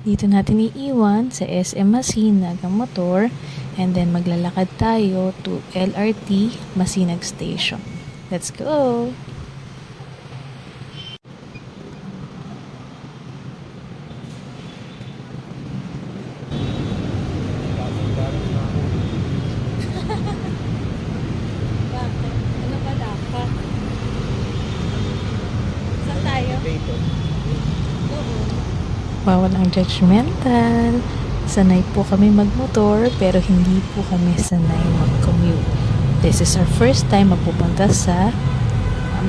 Dito natin iiwan sa SM Masinag ang motor and then maglalakad tayo to LRT Masinag Station. Let's go! Ano ba dapat? Saan tayo? Bawal ang judgmental. Sanay po kami magmotor pero hindi po kami sanay mag-commute. This is our first time mapupunta sa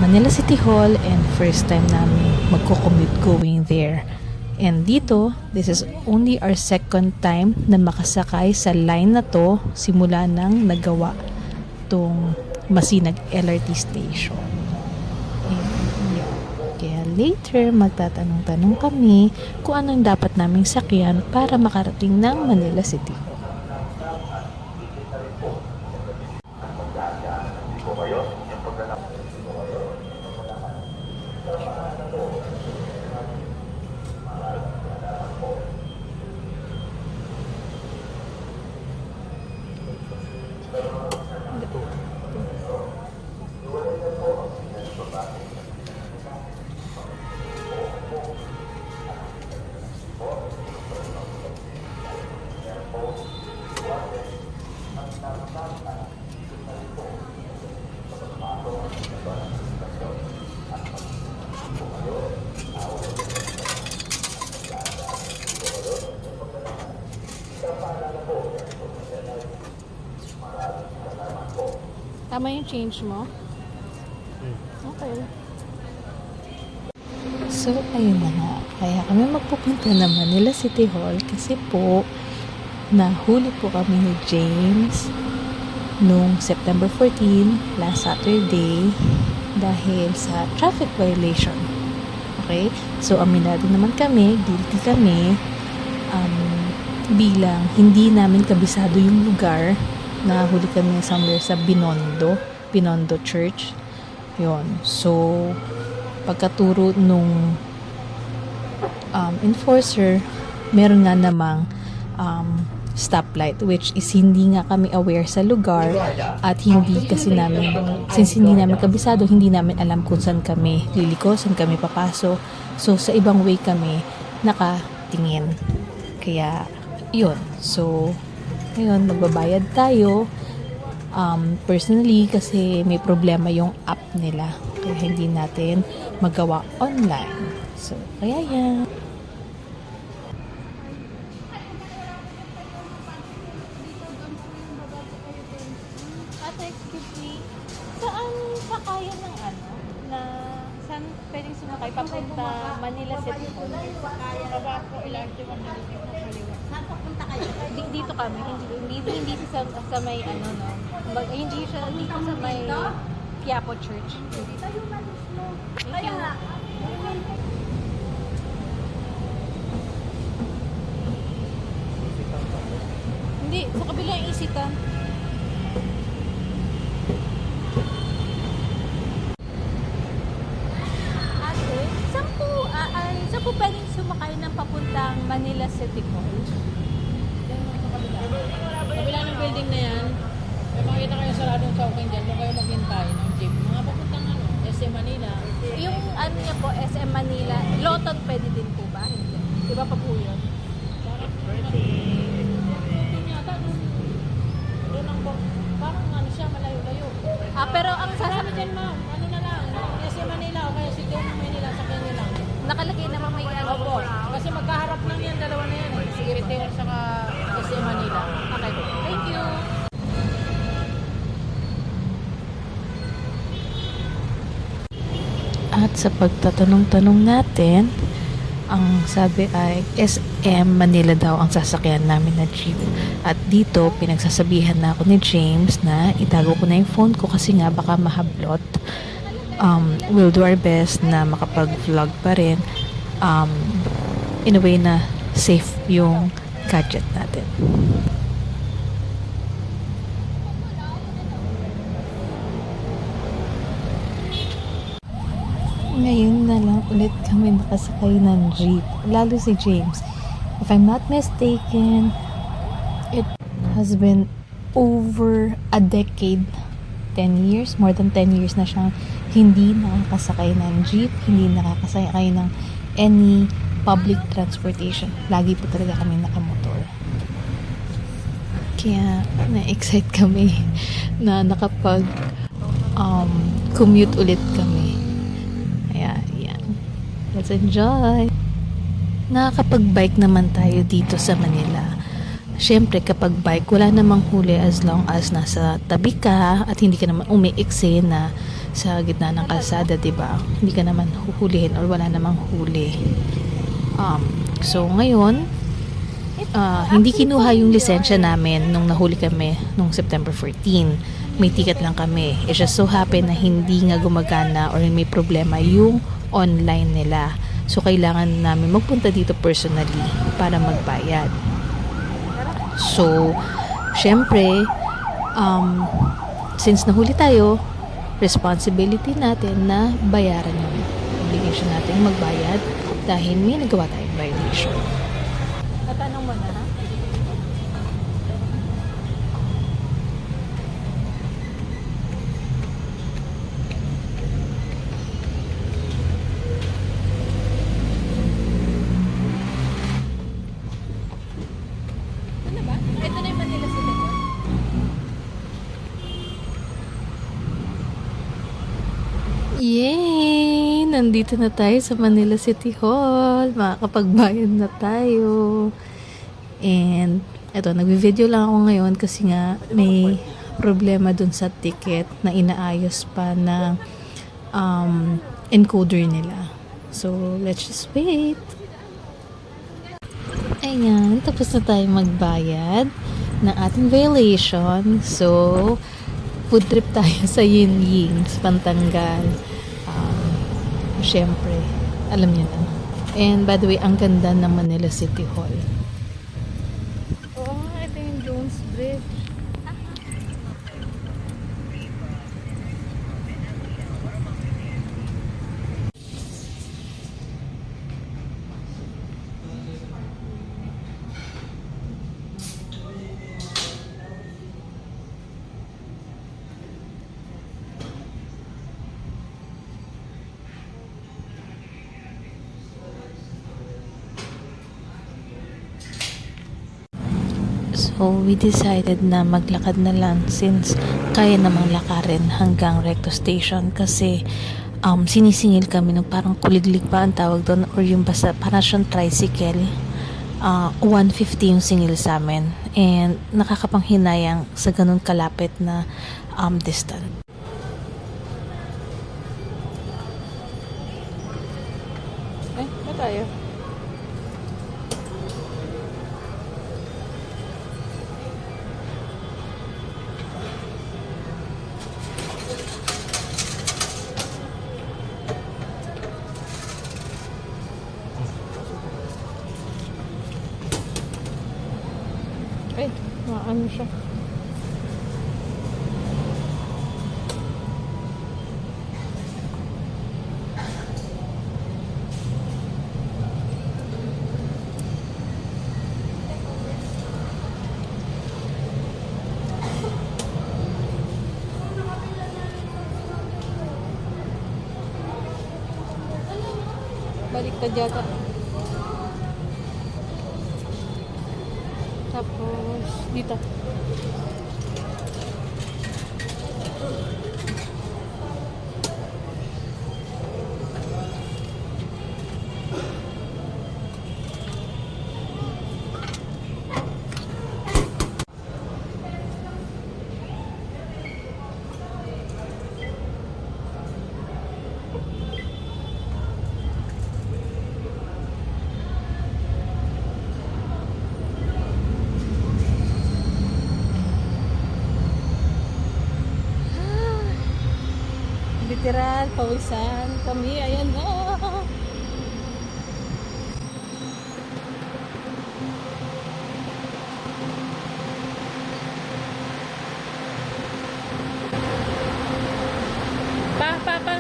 Manila City Hall and first time namin magko-commute going there. And dito, this is only our second time na makasakay sa line na to simula nang nagawa tong Masinag LRT Station. Kaya later, magtatanong-tanong kami kung anong dapat naming sakyan para makarating ng Manila City. Tama yung change mo? Okay. So, ayun na nga. Kaya kami magpupunta ng Manila City Hall kasi po, nahuli po kami ni James nung September 14, last Saturday, dahil sa traffic violation. Okay? So, aminado naman kami, guilty kami, bilang hindi namin kabisado yung lugar. Nahuli kami somewhere sa Binondo Church. Yon. So, pagkaturo nung enforcer, meron nga namang stoplight, which is hindi nga kami aware sa lugar at hindi kasi namin, since hindi namin kabisado, hindi namin alam kung saan kami liliko, saan kami papasok. So, sa ibang way kami nakatingin. Kaya, yun. So, ngayon, magbabayad tayo. Personally, kasi may problema yung app nila. Kaya hindi natin magawa online. So, kaya yan. Ate, excuse me. Saan sakayan ng na saan pwedeng sumakay papunta Manila City Hall? Baba po, LRT 1 kaliwa. Saan papunta kayo? Dito kami, hindi sa may hindi siya dito sa may Quiapo Church. Tayo na mismo. Thank Kaya you. nga. Hindi, sa kabila yung isitan. Ate, saan po pwedeng sumakay ng papuntang Manila City Hall? Kabila ng building na yan, may makita kayo saradong chowking dyan, doon kayo maghintay ng jeep. Mga papuntang SM Manila. Yung niya po, SM Manila, Loton pwede din po ba? Hindi. Di ba pa po yun? Doon yata, doon ang parang siya, malayo-layo. Pero ang Marami dyan ma'am, na lang, SM Manila o kaya si John ng Manila, sakyan nyo lang. nakalagay naman may Opo, kasi magkaharap lang yan, dalawa na yan. Sige, Retail saka SM Manila. Okay. Thank you. At sa pagtatanong-tanong natin, ang sabi ay SM Manila daw ang sasakyan namin na jeep. At dito, pinagsasabihan na ako ni James na itago ko na yung phone ko kasi nga baka mahablot. We'll do our best na makapag-vlog pa rin in a way na safe yung gadget natin. Ngayon na lang ulit kami nakasakay ng jeep. Lalo si James. If I'm not mistaken, it has been over a decade, 10 years, more than 10 years na siyang hindi nakakasakay ng jeep, hindi nakakasakay ng any public transportation. Lagi po talaga kami nakamotor. Kaya na-excite kami na nakapag commute ulit kami. Kaya yan. Let's enjoy! Nakakapag-bike naman tayo dito sa Manila. Siyempre, kapag bike, wala namang huli as long as nasa tabi ka at hindi ka naman umiiksi na sa gitna ng kalsada, diba? Hindi ka naman huhulihin or wala namang huli. So, ngayon, hindi kinuha yung lisensya namin nung nahuli kami nung September 14. May ticket lang kami. It just so happen na hindi nga gumagana or may problema yung online nila. So, kailangan namin magpunta dito personally para magbayad. So, syempre, since nahuli tayo, responsibility natin na bayaran yung obligation natin magbayad dahil may nagawa tayong violation. Tatanong mo na, ha? Ano ba? Ito na yung Manila City Hall. Yay! Nandito na tayo sa Manila City Hall. Makakapagbayad na tayo. And, eto, nagvi-video lang ako ngayon kasi nga may problema dun sa ticket na inaayos pa ng encoder nila. So, let's just wait. Ayan, tapos na tayo magbayad ng ating violation. So, food trip tayo sa Yin Ying, sa Pantanggal. Syempre, alam niyo na. And by the way, ang ganda ng Manila City Hall. Oo nga, ito yung Jones Bridge. So, we decided na maglakad na lang since kaya namang lakarin hanggang Recto Station kasi sinisingil kami ng parang kuliglig pa ang tawag doon or yung basta parang siyang tricycle. 150 yung singil sa amin and nakakapanghinayang sa ganun kalapit na distance. Ba tayo? Ay, ano siya? Baliktad yata. Tapos, dito. Literal, pawisan kami. Ayan na. Pa.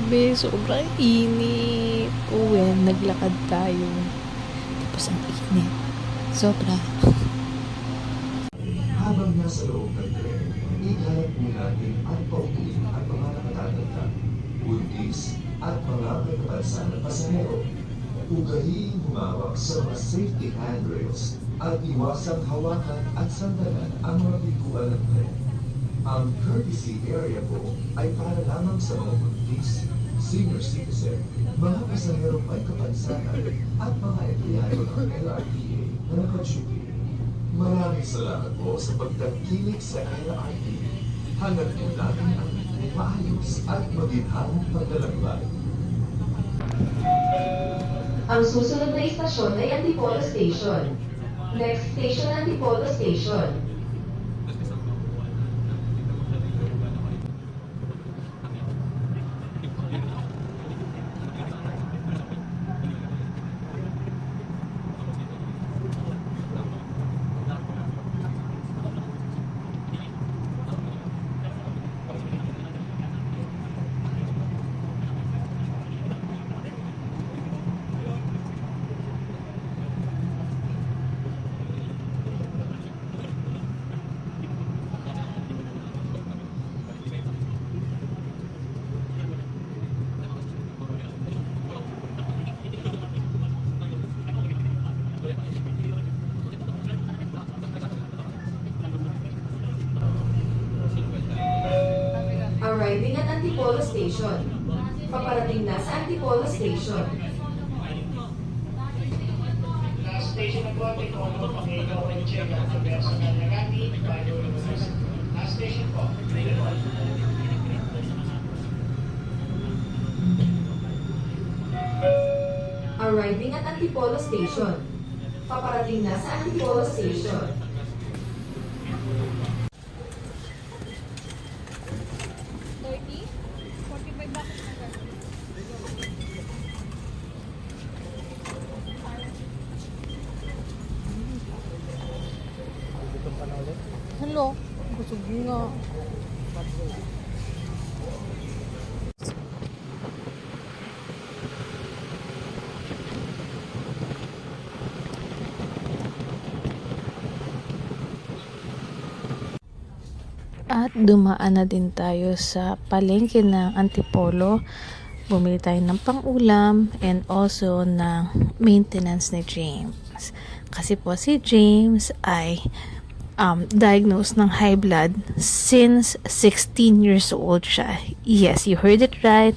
Grabe, sobrang init. Uwe, naglakad tayo. Tapos ang init. Sobra. Habang nasa loob ng tren, ikalap mo natin ang pauwi at mga nakatatanda, buntis at mga pagkapansa ng pasahero. Ugaliing humawak sa mga safety handrails at iwasang hawakan at sandalan ang mga biguan ng tren. Ang courtesy area po ay para lamang sa mga buntis, senior citizen, mga pasaherong may kapansanan at mga empleyado ng LRTA na nakaduty. Maraming salamat po sa pagtangkilik sa LRT. Hangad po natin ang maayos at maginhawang paglalakbay. Ang susunod na istasyon ay Antipolo Station. Next station, Antipolo Station. Arriving at Antipolo Station. Paparating na sa Antipolo Station. Last station na po, Antipolo, Panginoon and Check ang Pagkasa ng Nagati, Bayo University. Last station po. Arriving at Antipolo Station. Paparating na sa Antipolo Station. Hello, busog nga. At dumaan na din tayo sa palengke ng Antipolo. Bumili tayo ng pang-ulam and also ng maintenance ni James. Kasi po si James ay diagnosed ng high blood since 16 years old siya. Yes, you heard it right.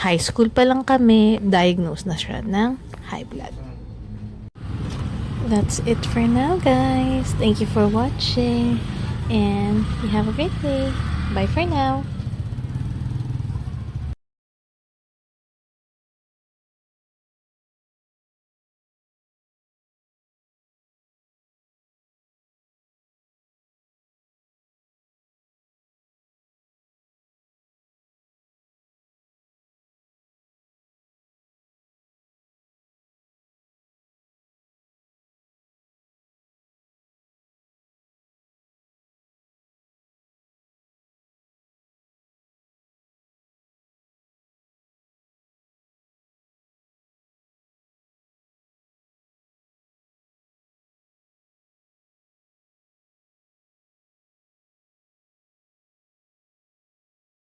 High school pa lang kami, diagnosed na siya ng high blood. That's it for now, guys. Thank you for watching and you have a great day. Bye for now.